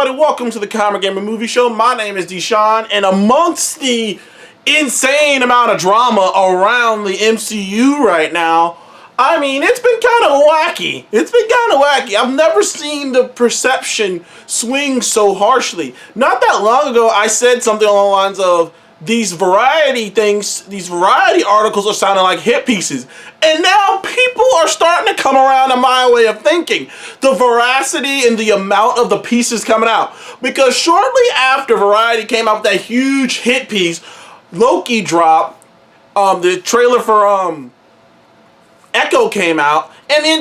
everybody? Welcome to the Comic Gamer Movie Show. My name is Deshaun, and amongst the insane amount of drama around the MCU right now, I mean, it's been kind of wacky. I've never seen the perception swing so harshly. Not that long ago, I said something along the lines of, these variety articles are sounding like hit pieces. And now people are starting to come around to my way of thinking. The veracity and the amount of the pieces coming out. Because shortly after Variety came out with that huge hit piece, Loki dropped, the trailer for Echo came out, and the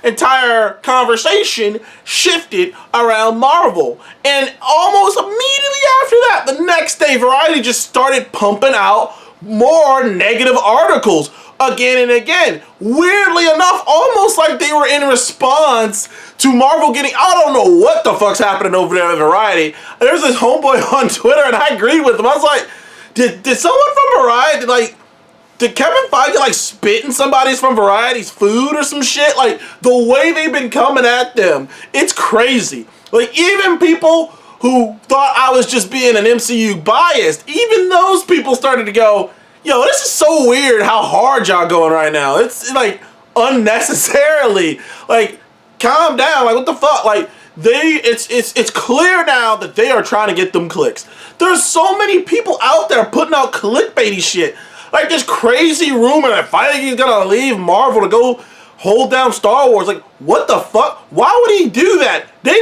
entire conversation shifted around Marvel. And almost immediately after that, the next day, Variety just started pumping out more negative articles again and again. Weirdly enough, almost like they were in response to Marvel getting, I don't know what the fuck's happening over there at Variety. There's this homeboy on Twitter, and I agreed with him. I was like, did someone from Variety, did Kevin Feige spit in somebody's from Variety's food or some shit? The way they've been coming at them, it's crazy. Even people who thought I was just being an MCU biased, even those people started to go, yo, this is so weird how hard y'all going right now. It's unnecessarily. Calm down. What the fuck? It's clear now that they are trying to get them clicks. There's so many people out there putting out clickbaity shit. This crazy rumor that Feige's gonna leave Marvel to go hold down Star Wars. What the fuck? Why would he do that? They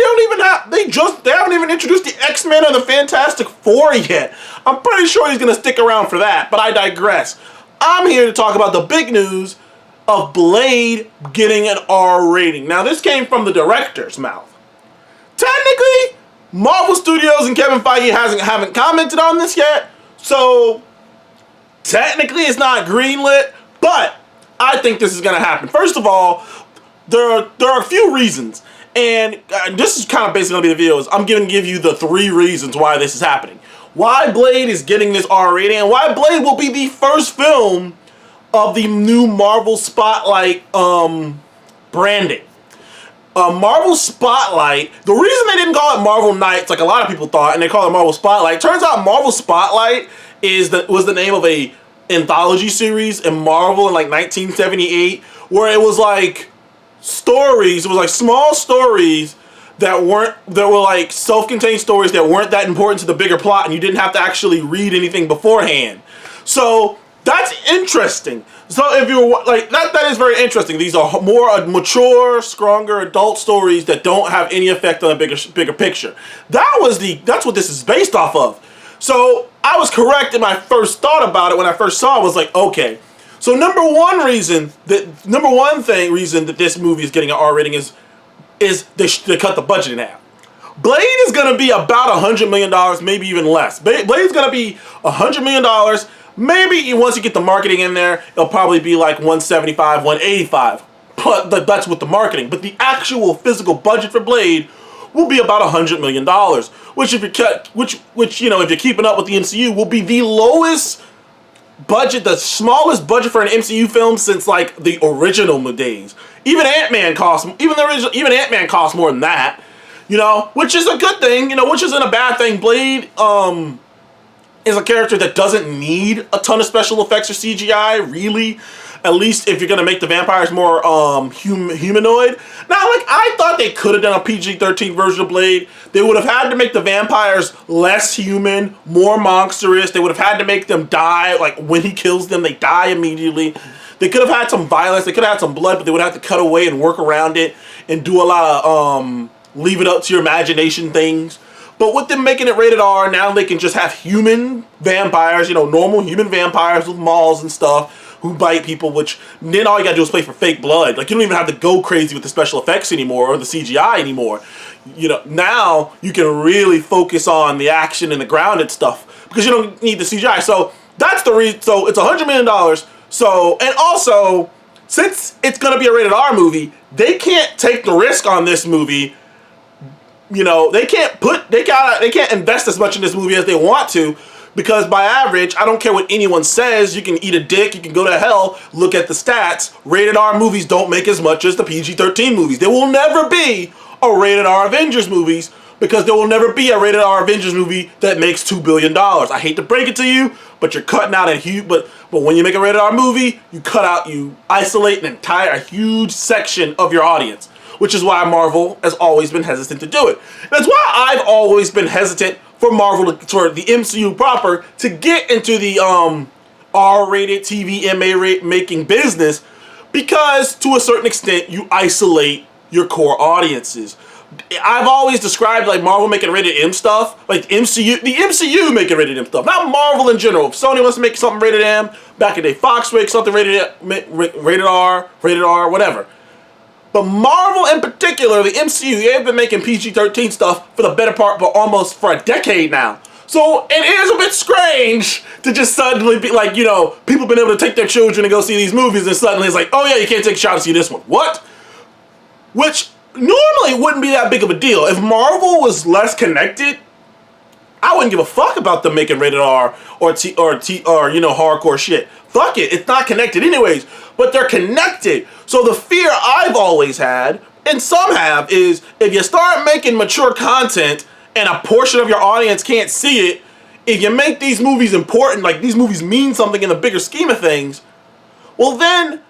haven't even introduced the X-Men or the Fantastic Four yet. I'm pretty sure he's gonna stick around for that, but I digress. I'm here to talk about the big news of Blade getting an R rating. Now, this came from the director's mouth. Technically, Marvel Studios and Kevin Feige haven't commented on this yet, so technically, it's not greenlit, but I think this is going to happen. First of all, there are a few reasons, and this is kind of basically going to be the video. I'm going to give you the 3 reasons why this is happening. Why Blade is getting this R rating, and why Blade will be the first film of the new Marvel Spotlight branding. Marvel Spotlight, the reason they didn't call it Marvel Nights like a lot of people thought, and they call it Marvel Spotlight, turns out Marvel Spotlight was the name of a anthology series in Marvel in 1978, where it was stories. It was small stories that were self-contained stories that weren't that important to the bigger plot, and you didn't have to actually read anything beforehand. So that's interesting. So if you're that is very interesting. These are more mature, stronger adult stories that don't have any effect on the bigger picture. That's what this is based off of. So I was correct in my first thought about it when I first saw it. Was okay. So number one reason that this movie is getting an R rating is they cut the budget in half. Blade is gonna be about $100 million, maybe even less. Blade's gonna be $100 million. Maybe once you get the marketing in there, it'll probably be 175, 185. But that's with the marketing. But the actual physical budget for Blade will be about $100 million, which if you're keeping up with the MCU, will be the lowest budget, the smallest budget for an MCU film since the original days. Even Ant-Man cost more than that, which is a good thing, which isn't a bad thing. Blade is a character that doesn't need a ton of special effects or CGI, really. At least if you're going to make the vampires more humanoid. Now, I thought they could have done a PG-13 version of Blade. They would have had to make the vampires less human, more monstrous. They would have had to make them die. When he kills them, they die immediately. They could have had some violence. They could have had some blood, but they would have to cut away and work around it and do a lot of leave it up to your imagination things. But with them making it rated R, now they can just have human vampires, normal human vampires with mauls and stuff, who bite people, which then all you gotta do is play for fake blood. You don't even have to go crazy with the special effects anymore or the CGI anymore. Now you can really focus on the action and the grounded stuff because you don't need the CGI. So that's the reason. So it's $100 million. So, and also, since it's gonna be a rated R movie, they can't take the risk on this movie. They can't invest as much in this movie as they want to. Because by average, I don't care what anyone says, you can eat a dick, you can go to hell, look at the stats, rated R movies don't make as much as the PG-13 movies. There will never be a rated R Avengers movies, because there will never be a rated R Avengers movie that makes $2 billion. I hate to break it to you, but you're cutting out a huge, but when you make a rated R movie, you isolate a huge section of your audience, which is why Marvel has always been hesitant to do it. That's why I've always been hesitant for for the MCU proper to get into the R-rated TV MA making business, because to a certain extent you isolate your core audiences. I've always described like Marvel making rated M stuff, like the MCU making rated M stuff, not Marvel in general. If Sony wants to make something rated M, back in the day Fox make something rated R, whatever. But Marvel in particular, the MCU, they've been making PG-13 stuff for the better part, but almost for a decade now. So it is a bit strange to just suddenly be like, people have been able to take their children and go see these movies, and suddenly it's like, oh yeah, you can't take a shot to see this one. What? Which normally wouldn't be that big of a deal. If Marvel was less connected, I wouldn't give a fuck about them making rated R or hardcore shit. Fuck it, it's not connected anyways. But they're connected. So the fear I've always had, and some have, is if you start making mature content and a portion of your audience can't see it, if you make these movies important, like these movies mean something in the bigger scheme of things, well then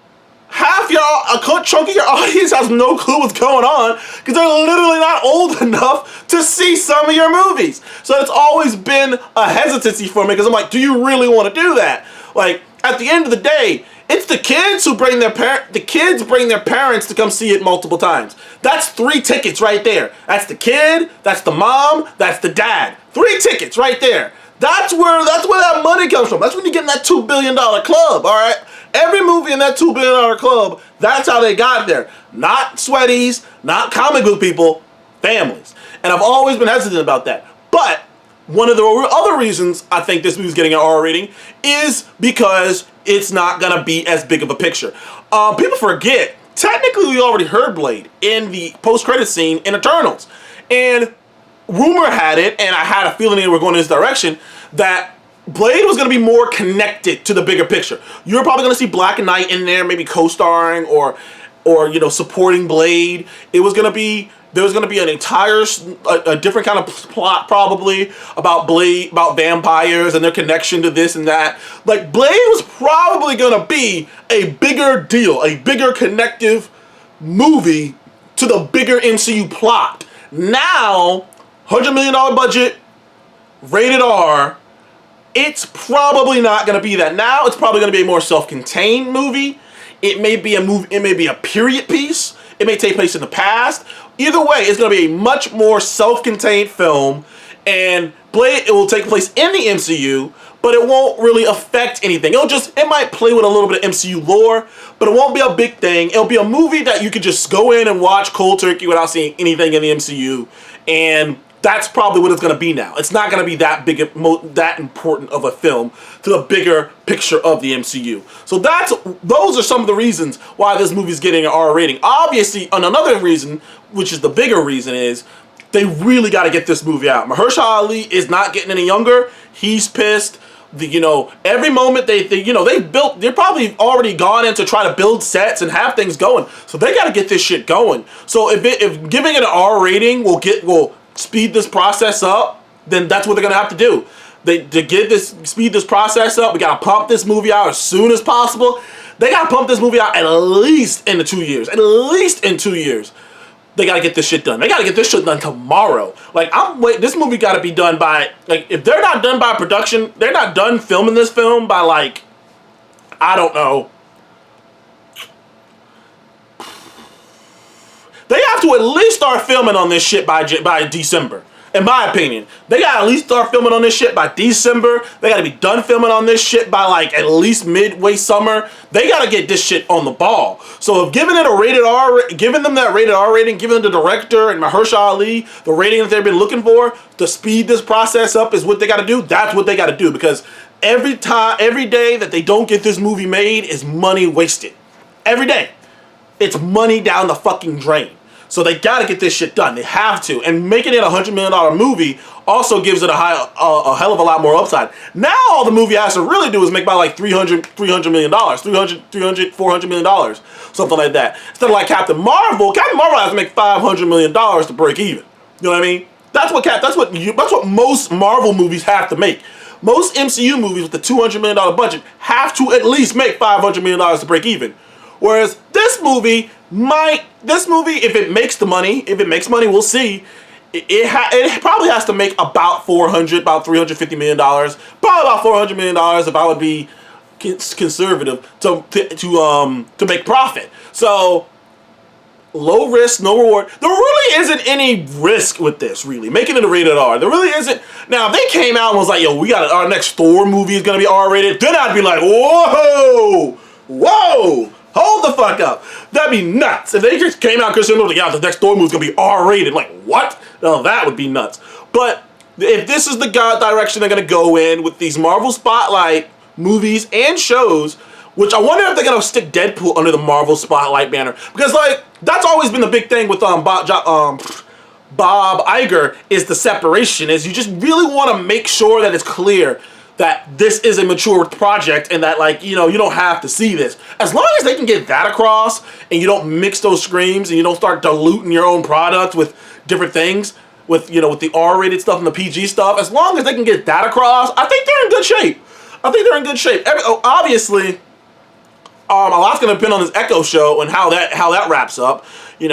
a chunk of your audience has no clue what's going on, because they're literally not old enough to see some of your movies. So it's always been a hesitancy for me, because I'm like, do you really want to do that? Like, at the end of the day, it's the kids who bring their parents to come see it multiple times. That's 3 tickets right there. That's the kid, that's the mom, that's the dad. 3 tickets right there. That's where that money comes from. That's when you get in that $2 billion club, all right? Every movie in that $2 billion club, that's how they got there. Not sweaties, not comic book people, families. And I've always been hesitant about that. But one of the other reasons I think this movie's getting an R rating is because it's not going to be as big of a picture. People forget, technically we already heard Blade in the post-credit scene in Eternals. And rumor had it, and I had a feeling they were going in this direction, that Blade was going to be more connected to the bigger picture. You're probably going to see Black Knight in there, maybe co-starring or supporting Blade. There was going to be an entire a different kind of plot probably about Blade, about vampires and their connection to this and that. Like, Blade was probably going to be a bigger deal, a bigger connective movie to the bigger MCU plot. Now, $100 million budget, rated R, it's probably not going to be that. Now it's probably going to be a more self-contained movie. It may be a period piece. It may take place in the past. Either way, it's going to be a much more self-contained film, and it will take place in the MCU, but it won't really affect anything. It might play with a little bit of MCU lore, but it won't be a big thing. It'll be a movie that you could just go in and watch cold turkey without seeing anything in the MCU, and that's probably what it's going to be now. It's not going to be that important of a film to the bigger picture of the MCU. So those are some of the reasons why this movie's getting an R rating. Obviously, and another reason, which is the bigger reason, is they really got to get this movie out. Mahershala Ali is not getting any younger. He's pissed. Every moment they're probably already gone in to try to build sets and have things going. So they got to get this shit going. So if giving it an R rating will speed this process up, then that's what they're gonna have to do. Speed this process up, we gotta pump this movie out as soon as possible. They gotta pump this movie out at least in 2 years. At least in 2 years. They gotta get this shit done. They gotta get this shit done tomorrow. Like, this movie gotta be done by, like, if they're not done by production, they're not done filming this film by, like, I don't know. They have to at least start filming on this shit by December. In my opinion. They gotta at least start filming on this shit by December. They gotta be done filming on this shit by, like, at least midway summer. They gotta get this shit on the ball. So if giving them that rated R rating, giving the director and Mahershala Ali the rating that they've been looking for to speed this process up is what they gotta do, that's what they gotta do. Because every day that they don't get this movie made is money wasted. Every day. It's money down the fucking drain. So they got to get this shit done. They have to. And making it a $100 million movie also gives it a hell of a lot more upside. Now all the movie has to really do is make about like $300 million, $400 million, something like that. Instead of like Captain Marvel has to make $500 million to break even. You know what I mean? That's what most Marvel movies have to make. Most MCU movies with the $200 million budget have to at least make $500 million to break even. Whereas this movie, if it makes money, we'll see. It probably has to make about $350 million, probably about $400 million if I would be conservative to make profit. So low risk, no reward. There really isn't any risk with this, really. Making it a rated R. There really isn't. Now, if they came out and was like, yo, our next Thor movie is going to be R-rated, then I'd be like, whoa, hold the fuck up. That'd be nuts. If they just came out and said, yeah, the next Thor movie is going to be R-rated, like, what? No, that would be nuts. But if this is the direction they're going to go in with these Marvel Spotlight movies and shows, which I wonder if they're going to stick Deadpool under the Marvel Spotlight banner. Because, like, that's always been the big thing with Bob Iger, is the separation, is you just really want to make sure that it's clear that this is a mature project and that, like, you don't have to see this. As long as they can get that across and you don't mix those screams and you don't start diluting your own product with different things, with the R-rated stuff and the PG stuff, as long as they can get that across, I think they're in good shape. Obviously, a lot's gonna depend on this Echo show and how that wraps up. Even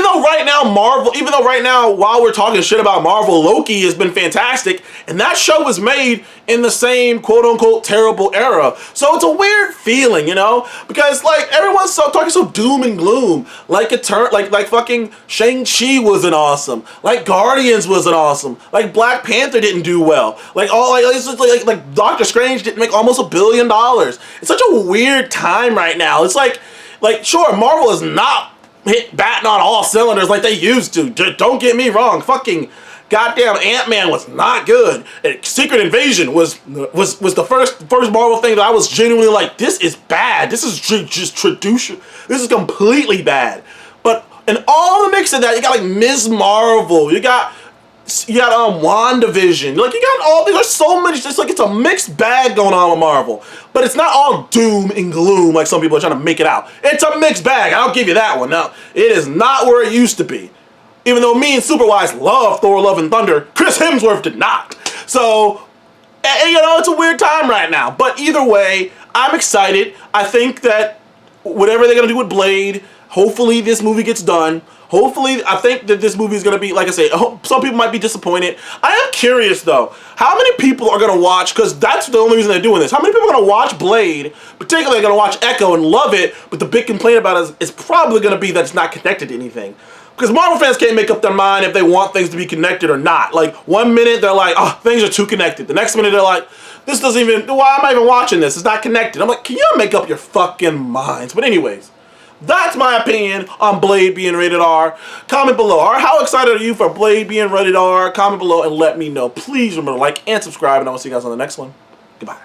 though right now, while we're talking shit about Marvel, Loki has been fantastic, and that show was made in the same quote-unquote terrible era. So it's a weird feeling, because like everyone's talking so doom and gloom. Like fucking Shang-Chi wasn't awesome. Like Guardians wasn't awesome. Like Black Panther didn't do well. Like Doctor Strange didn't make almost $1 billion. It's such a weird time right now. It's like sure, Marvel is not batting on all cylinders like they used to. Don't get me wrong. Fucking goddamn Ant-Man was not good. And Secret Invasion was the first Marvel thing that I was genuinely like, this is bad. This is just tradition. This is completely bad. But in all the mix of that, you got like Ms. Marvel. You got WandaVision. Like, you got all these. There's so many. It's a mixed bag going on with Marvel. But it's not all doom and gloom like some people are trying to make it out. It's a mixed bag. I'll give you that one. Now, it is not where it used to be. Even though me and Superwise love Thor: Love and Thunder, Chris Hemsworth did not. So, it's a weird time right now. But either way, I'm excited. I think that whatever they're going to do with Blade, hopefully this movie gets done. Hopefully, I think that this movie is going to be, like I say, some people might be disappointed. I am curious, though, how many people are going to watch, because that's the only reason they're doing this, how many people are going to watch Blade, particularly going to watch Echo and love it, but the big complaint about it is probably going to be that it's not connected to anything. Because Marvel fans can't make up their mind if they want things to be connected or not. Like, one minute they're like, oh, things are too connected. The next minute they're like, this doesn't even, why am I even watching this? It's not connected. I'm like, can you make up your fucking minds? But anyways, that's my opinion on Blade being rated R. Comment below. How excited are you for Blade being rated R? Comment below and let me know. Please remember to like and subscribe, and I will see you guys on the next one. Goodbye.